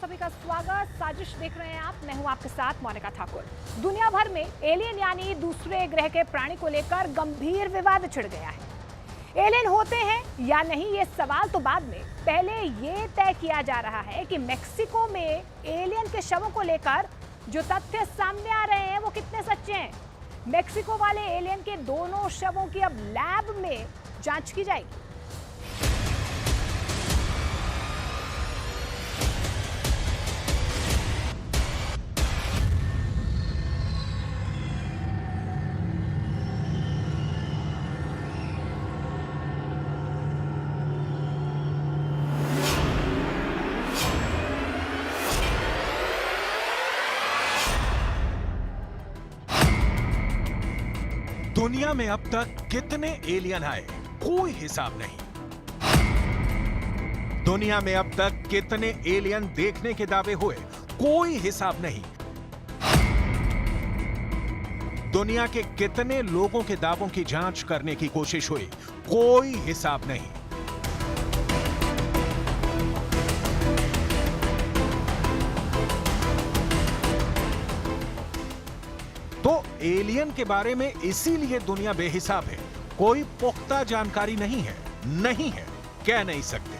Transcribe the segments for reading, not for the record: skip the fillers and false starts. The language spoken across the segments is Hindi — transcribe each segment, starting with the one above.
सभी का स्वागत। साजिश देख रहे हैं आप, मैं हूं आपके साथ मोनिका ठाकुर। दुनिया भर में एलियन यानी दूसरे ग्रह के प्राणी को लेकर गंभीर विवाद छिड़ गया है। एलियन होते हैं या नहीं ये सवाल तो बाद में, पहले ये तय किया जा रहा है कि मेक्सिको में एलियन के शवों को लेकर जो तथ्य सामने आ रहे हैं वो कितने सच्चे हैं। मेक्सिको वाले एलियन के दोनों शवों की अब लैब में जांच की जाएगी। दुनिया में अब तक कितने एलियन आए, कोई हिसाब नहीं। दुनिया में अब तक कितने एलियन देखने के दावे हुए, कोई हिसाब नहीं। दुनिया के कितने लोगों के दावों की जांच करने की कोशिश हुई, कोई हिसाब नहीं। तो एलियन के बारे में इसीलिए दुनिया बेहिसाब है, कोई पुख्ता जानकारी नहीं है, कह नहीं सकते।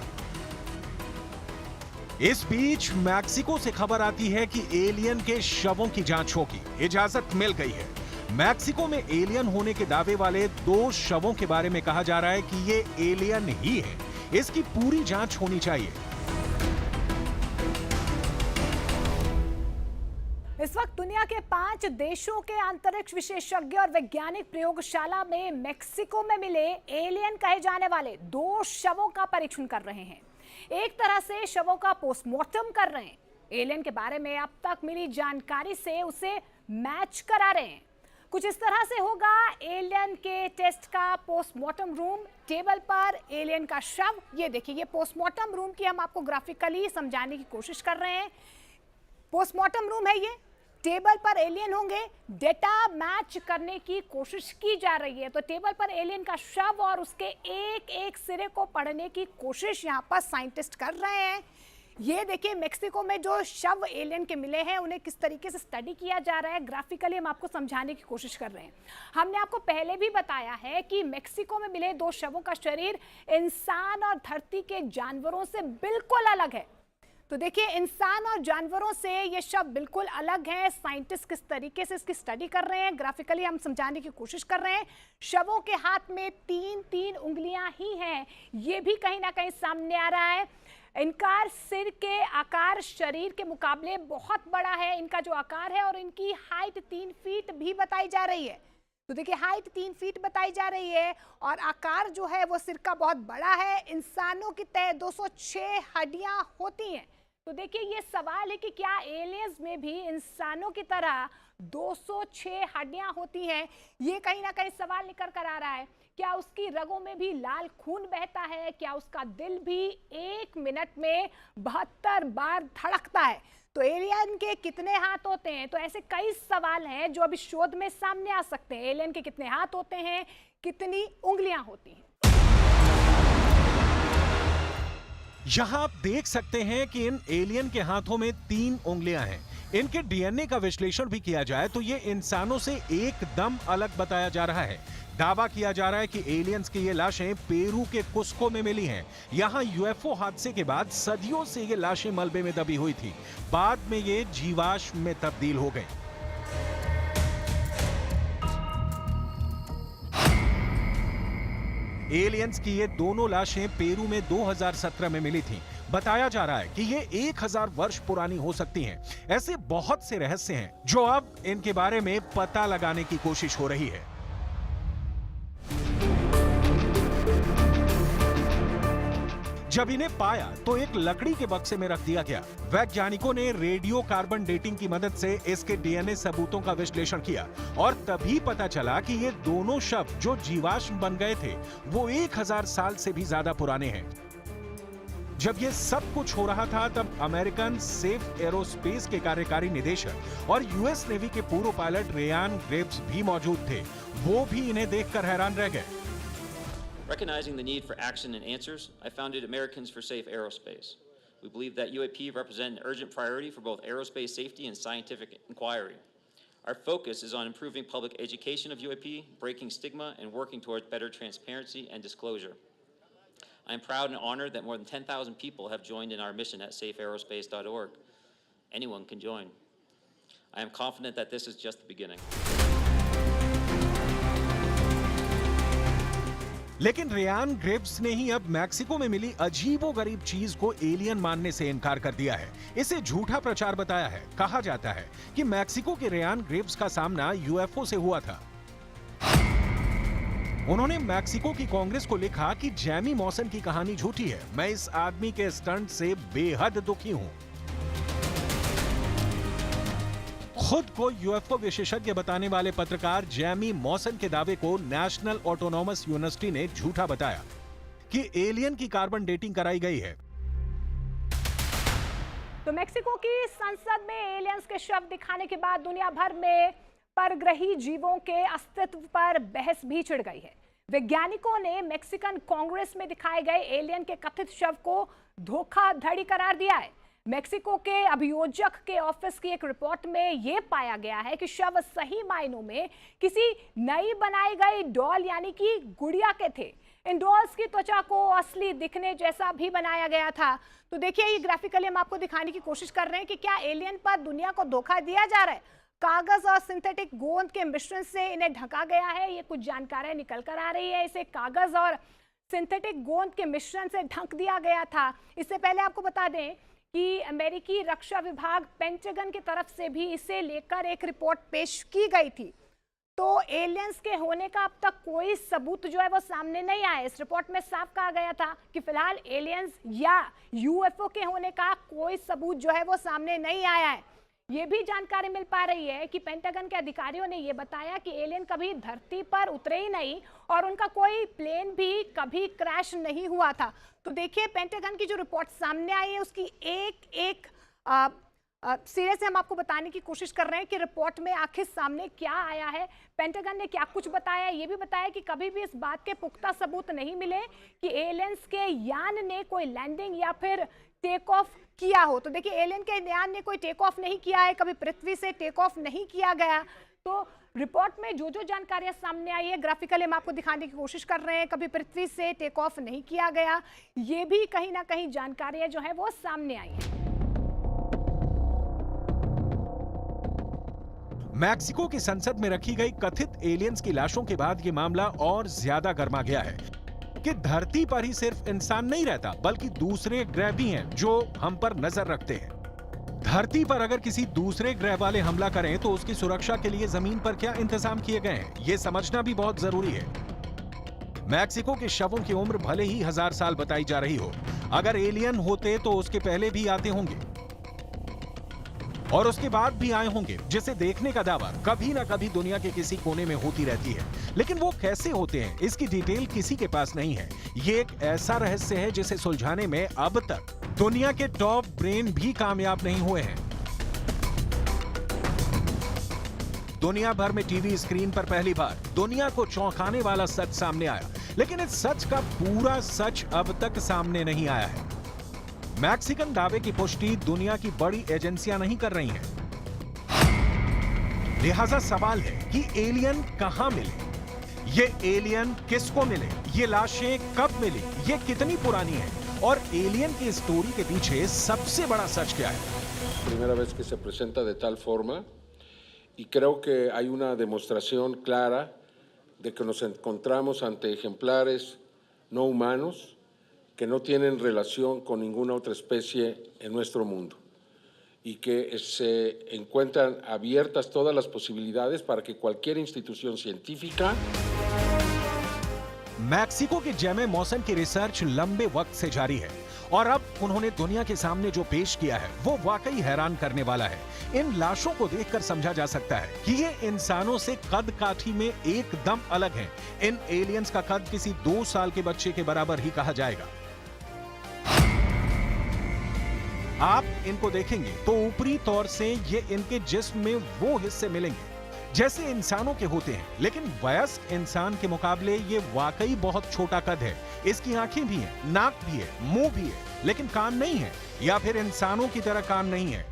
इस बीच मैक्सिको से खबर आती है कि एलियन के शवों की जांच होगी, इजाजत मिल गई है। मैक्सिको में एलियन होने के दावे वाले 2 शवों के बारे में कहा जा रहा है कि ये एलियन ही है, इसकी पूरी जांच होनी चाहिए। इस वक्त दुनिया के 5 देशों के अंतरिक्ष विशेषज्ञ और वैज्ञानिक प्रयोगशाला में मेक्सिको में मिले एलियन कहे जाने वाले 2 शवों का परीक्षण कर रहे हैं। एक तरह से शवों का पोस्टमार्टम कर रहे हैं। एलियन के बारे में अब तक मिली जानकारी से उसे मैच करा रहे हैं। कुछ इस तरह से होगा एलियन के टेस्ट का पोस्टमार्टम रूम। टेबल पर एलियन का शव, ये देखिए, ये पोस्टमार्टम रूम की हम आपको ग्राफिकली समझाने की कोशिश कर रहे हैं। पोस्टमार्टम रूम है ये, टेबल पर एलियन होंगे, डेटा मैच करने की कोशिश की जा रही है। तो टेबल पर एलियन का शव और उसके एक एक सिरे को पढ़ने की कोशिश यहाँ पर साइंटिस्ट कर रहे हैं। ये देखिए, मेक्सिको में जो शव एलियन के मिले हैं उन्हें किस तरीके से स्टडी किया जा रहा है, ग्राफिकली हम आपको समझाने की कोशिश कर रहे हैं। हमने आपको पहले भी बताया है कि मेक्सिको में मिले 2 शवों का शरीर इंसान और धरती के जानवरों से बिल्कुल अलग है। तो देखिए, इंसान और जानवरों से ये शव बिल्कुल अलग हैं। साइंटिस्ट किस तरीके से इसकी स्टडी कर रहे हैं, ग्राफिकली हम समझाने की कोशिश कर रहे हैं। शवों के हाथ में 3-3 उंगलियां ही हैं, ये भी कहीं ना कहीं सामने आ रहा है। इनका सिर के आकार शरीर के मुकाबले बहुत बड़ा है, इनका जो आकार है, और इनकी हाइट 3 फीट भी बताई जा रही है। तो देखिए, हाइट 3 फीट बताई जा रही है और आकार जो है वो सिर का बहुत बड़ा है। इंसानों की तय 206 हड्डियां होती हैं। तो देखिए, ये सवाल है कि क्या एलियंस में भी इंसानों की तरह 206 हड्डियां होती हैं। ये कहीं ना कहीं सवाल निकल कर आ रहा है। क्या उसकी रगों में भी लाल खून बहता है? क्या उसका दिल भी 1 मिनट में 72 बार धड़कता है? तो एलियन के कितने हाथ होते हैं? तो ऐसे कई सवाल हैं जो अभी शोध में सामने आ सकते हैं। एलियन के कितने हाथ होते हैं, कितनी उंगलियां होती हैं? यहां आप देख सकते हैं कि इन एलियन के हाथों में 3 उंगलियां हैं। इनके डीएनए का विश्लेषण भी किया जाए तो ये इंसानों से एकदम अलग बताया जा रहा है। दावा किया जा रहा है कि एलियंस की ये लाशें पेरू के कुस्को में मिली हैं। यहां यूएफओ हादसे के बाद सदियों से ये लाशें मलबे में दबी हुई थी, बाद में ये जीवाश्म में तब्दील हो गई। एलियंस की ये दोनों लाशें पेरू में 2017 में मिली थीं। बताया जा रहा है कि ये 1000 वर्ष पुरानी हो सकती हैं। ऐसे बहुत से रहस्य हैं जो अब इनके बारे में पता लगाने की कोशिश हो रही है। जब इन्हें पाया तो एक लकड़ी के बक्से में रख दिया गया। वैज्ञानिकों ने रेडियो कार्बन डेटिंग की मदद से इसके डीएनए सबूतों का विश्लेषण किया और तभी पता चला कि ये दोनों शव जो जीवाश्म बन गए थे वो 1000 साल से भी ज्यादा पुराने हैं। जब ये सब कुछ हो रहा था तब अमेरिकन सेफ एरोस्पेस के कार्यकारी निदेशक और यूएस नेवी के पूर्व पायलट रेयान ग्रेव्स भी मौजूद थे। वो भी इन्हें देखकर हैरान रह गए। Recognizing the need for action and answers, I founded Americans for Safe Aerospace, We believe that UAP represent an urgent priority for both aerospace safety and scientific inquiry. Our focus is on improving public education of UAP, breaking stigma, and working towards better transparency and disclosure. I am proud and honored that more than 10,000 people have joined in our mission at safeaerospace.org. Anyone can join. I am confident that this is just the beginning. लेकिन रेयान ग्रिव्स ने ही अब मैक्सिको में मिली अजीबोगरीब चीज को एलियन मानने से इनकार कर दिया है। इसे झूठा प्रचार बताया है। कहा जाता है कि मैक्सिको के रेयान ग्रिव्स का सामना यूएफओ से हुआ था। उन्होंने मैक्सिको की कांग्रेस को लिखा कि जैमी मॉसन की कहानी झूठी है। मैं इस आदमी के स्टंट से बेहद दुखी हूं। खुद को यूएफओ विशेषज्ञ बताने वाले पत्रकार जैमी मॉसन के दावे को नेशनल ऑटोनॉमस यूनिवर्सिटी ने झूठा बताया कि एलियन की कार्बन डेटिंग कराई गई है। तो मेक्सिको की संसद में एलियंस के शव दिखाने के बाद दुनिया भर में परग्रही जीवों के अस्तित्व पर बहस भी छिड़ गई है। वैज्ञानिकों ने मेक्सिकन कांग्रेस में दिखाए गए एलियन के कथित शव को धोखाधड़ी करार दिया है। मेक्सिको के अभियोजक के ऑफिस की एक रिपोर्ट में यह पाया गया है कि शव सही मायनों में किसी नई बनाई गई डॉल यानी कि गुड़िया के थे। इन डॉल्स की त्वचा को असली दिखने जैसा भी बनाया गया था। तो देखिए, ये ग्राफिकली हम आपको दिखाने की कोशिश कर रहे हैं कि क्या एलियन पर दुनिया को धोखा दिया जा रहा है। कागज और सिंथेटिक गोंद के मिश्रण से इन्हें ढका गया है। ये कुछ जानकारी निकल कर आ रही है। इसे कागज और सिंथेटिक गोंद के मिश्रण से ढक दिया गया था। इससे पहले आपको बता दें कि अमेरिकी रक्षा विभाग पेंटागन की तरफ से भी इसे लेकर एक रिपोर्ट पेश की गई थी। तो एलियंस के होने का अब तक कोई सबूत जो है वो सामने नहीं आया। इस रिपोर्ट में साफ कहा गया था कि फिलहाल एलियंस या यूएफओ के होने का कोई सबूत जो है वो सामने नहीं आया है। ये भी जानकारी मिल पा रही है कि पेंटागन के अधिकारियों ने ये बताया कि एलियन कभी धरती पर उतरे ही नहीं और उनका कोई प्लेन भी कभी क्रैश नहीं हुआ था। तो देखिए, पेंटागन की जो रिपोर्ट सामने आई है उसकी एक एक सिरे से हम आपको बताने की कोशिश कर रहे हैं कि रिपोर्ट में आखिर सामने क्या आया है, पेंटागन ने क्या कुछ बताया। ये भी बताया कि कभी भी इस बात के पुख्ता सबूत नहीं मिले कि एलियंस के यान ने कोई लैंडिंग या फिर टेक ऑफ किया हो। तो देखिए, एलियन के यान ने कोई टेक ऑफ नहीं किया है, कभी पृथ्वी से टेक ऑफ नहीं किया गया। तो रिपोर्ट में जो जो जानकारियां सामने आई है ग्राफिकली हम आपको दिखाने की कोशिश कर रहे हैं। कभी पृथ्वी से टेक ऑफ नहीं किया गया, ये भी कहीं ना कहीं जानकारियां जो है वो सामने आई है। मैक्सिको की संसद में रखी गई कथित एलियंस की लाशों के बाद ये मामला और ज्यादा गर्मा गया है कि धरती पर ही सिर्फ इंसान नहीं रहता बल्कि दूसरे ग्रह भी हैं जो हम पर नजर रखते हैं। धरती पर अगर किसी दूसरे ग्रह वाले हमला करें तो उसकी सुरक्षा के लिए जमीन पर क्या इंतजाम किए गए हैं, यह समझना भी बहुत जरूरी है। मैक्सिको के शवों की उम्र भले ही 1000 साल बताई जा रही हो, अगर एलियन होते तो उसके पहले भी आते होंगे और उसके बाद भी आए होंगे, जिसे देखने का दावा कभी ना कभी दुनिया के किसी कोने में होती रहती है। लेकिन वो कैसे होते हैं, इसकी डिटेल किसी के पास नहीं है। ये एक ऐसा रहस्य है जिसे सुलझाने में अब तक दुनिया के टॉप ब्रेन भी कामयाब नहीं हुए हैं। दुनिया भर में टीवी स्क्रीन पर पहली बार दुनिया को चौंकाने वाला सच सामने आया, लेकिन इस सच का पूरा सच अब तक सामने नहीं आया है। मैक्सिकन दावे की पुष्टि दुनिया की बड़ी एजेंसियां नहीं कर रही हैं। लिहाजा सवाल है कि एलियन कहां मिले, ये एलियन किसको मिले, ये लाशें कब मिली, ये कितनी पुरानी है और एलियन की स्टोरी के पीछे सबसे बड़ा सच क्या है। Primera vez que se presenta de tal forma y creo que hay una demostración clara de que nos encontramos ante ejemplares no humanos que no tienen relación con ninguna otra especie en nuestro mundo y que se encuentran abiertas todas las posibilidades para que cualquier institución científica। Mexico के जैमे मॉसन की रिसर्च लंबे वक्त से जारी है और अब उन्होंने दुनिया के सामने जो पेश किया है वो वाकई हैरान करने वाला है। इन लाशों को देखकर समझा जा सकता है कि ये इंसानों से कद काठी में एकदम अलग हैं। इन एलियंस का कद किसी 2 साल के बच्चे के बराबर ही कहा जाएगा। आप इनको देखेंगे तो ऊपरी तौर से ये इनके जिस्म में वो हिस्से मिलेंगे जैसे इंसानों के होते हैं, लेकिन वयस्क इंसान के मुकाबले ये वाकई बहुत छोटा कद है। इसकी आंखें भी हैं, नाक भी है, मुंह भी है, लेकिन कान नहीं है, या फिर इंसानों की तरह कान नहीं है।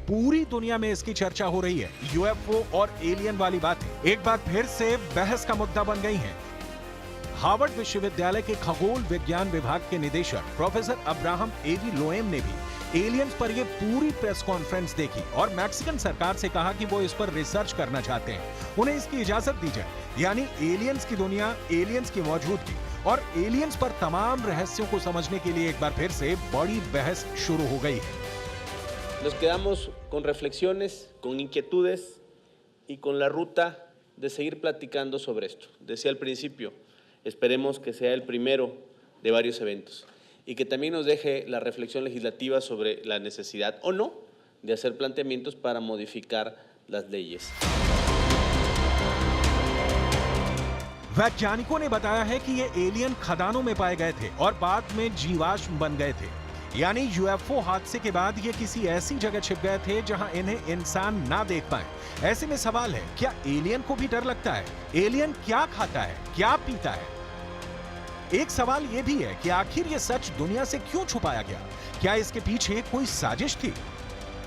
पूरी दुनिया में इसकी चर्चा हो रही है। यूएफओ और एलियन वाली बातें एक बार फिर से बहस का मुद्दा बन गई हैं। हार्वर्ड विश्वविद्यालय के खगोल विज्ञान विभाग के निदेशक प्रोफेसर अब्राहम एवी लोएम ने भी एलियंस पर यह पूरी प्रेस कॉन्फ्रेंस देखी और मैक्सिकन सरकार से कहा कि वो इस पर रिसर्च करना चाहते हैं, उन्हें इसकी इजाजत दी जाए। यानी एलियंस की दुनिया, एलियंस की मौजूदगी और एलियंस पर तमाम रहस्यों को समझने के लिए एक बार फिर से बड़ी बहस शुरू हो गई है। Nos quedamos con reflexiones, con inquietudes y con la ruta de seguir platicando sobre esto. Decía al principio, esperemos que sea el primero de varios eventos y que también nos deje la reflexión legislativa sobre la necesidad o no de hacer planteamientos para modificar las leyes. वैज्ञानिकों ने बताया है कि ये एलियन खदानों में पाए गए थे और बाद में जीवाश्म बन गए थे। यानी यूएफओ हादसे के बाद ये किसी ऐसी जगह छिप गए थे जहां इन्हें इंसान ना देख पाए। ऐसे में सवाल है, क्या एलियन को भी डर लगता है? एलियन क्या खाता है, क्या पीता है? एक सवाल यह भी है कि आखिर ये सच दुनिया से क्यों छुपाया गया? क्या इसके पीछे कोई साजिश थी?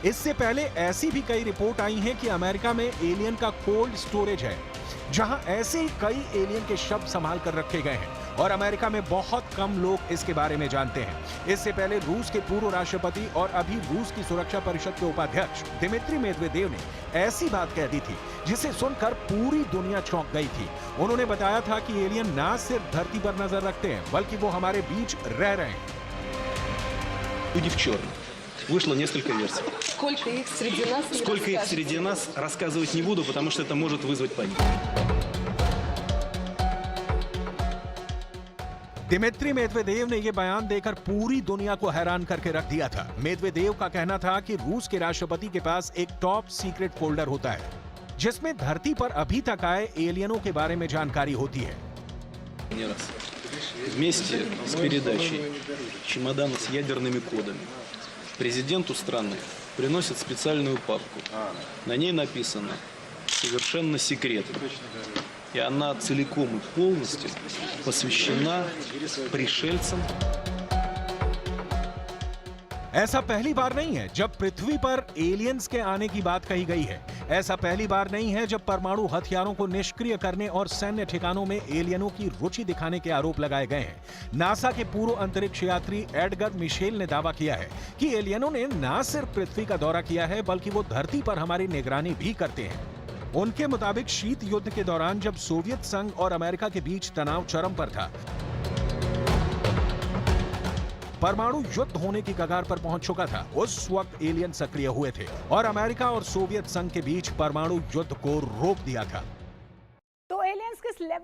इससे पहले ऐसी भी कई रिपोर्ट आई हैं कि अमेरिका में एलियन का कोल्ड स्टोरेज है, जहां ऐसे ही कई एलियन के शव संभाल कर रखे गए हैं और अमेरिका में बहुत कम लोग इसके बारे में जानते हैं। इससे पहले रूस के पूर्व राष्ट्रपति और अभी रूस की सुरक्षा परिषद के उपाध्यक्ष दिमित्री मेदवेदेव ने ऐसी बात कह दी थी जिसे सुनकर पूरी दुनिया चौंक गई थी। उन्होंने बताया था कि एलियन ना सिर्फ धरती पर नजर रखते हैं, बल्कि वो हमारे बीच रह रहे हैं। Люди в черном. Вышло несколько версий. Сколько их среди нас? не Сколько их расскажете? среди нас, рассказывать не буду, потому что это может вызвать панику. दिमित्री मेदवेदेव ने यह बयान देकर पूरी दुनिया को हैरान करके रख दिया था। मेदवेदेव का कहना था कि रूस के राष्ट्रपति के पास एक टॉप सीक्रेट फोल्डर होता है, जिसमें धरती पर अभी तक आए एलियनों के बारे में जानकारी होती है। Не раз. Вместе с передачей чемодана с ядерными кодами президенту страны приносят специальную папку. На ней написано «Совершенно секретно». И она целиком и полностью посвящена пришельцам. ऐसा पहली बार नहीं है जब पृथ्वी पर एलियंस के आने की बात कही गई है। ऐसा पहली बार नहीं है जब परमाणु हथियारों को निष्क्रिय करने और सैन्य ठिकानों में एलियनों की रुचि दिखाने के आरोप लगाए गए हैं। नासा के पूर्व अंतरिक्ष यात्री एडगर मिशेल ने दावा किया है कि एलियनों ने न सिर्फ पृथ्वी का दौरा किया है, बल्कि वो धरती पर हमारी निगरानी भी करते हैं। उनके मुताबिक शीत युद्ध के दौरान जब सोवियत संघ और अमेरिका के बीच तनाव चरम पर था, परमाणु युद्ध होने की कगार पर पहुंच चुका था, उस वक्त एलियन सक्रिय हुए थे और अमेरिका और सोवियत संघ के बीच परमाणु युद्ध को रोक दिया था। तो एलियंस किस लेवल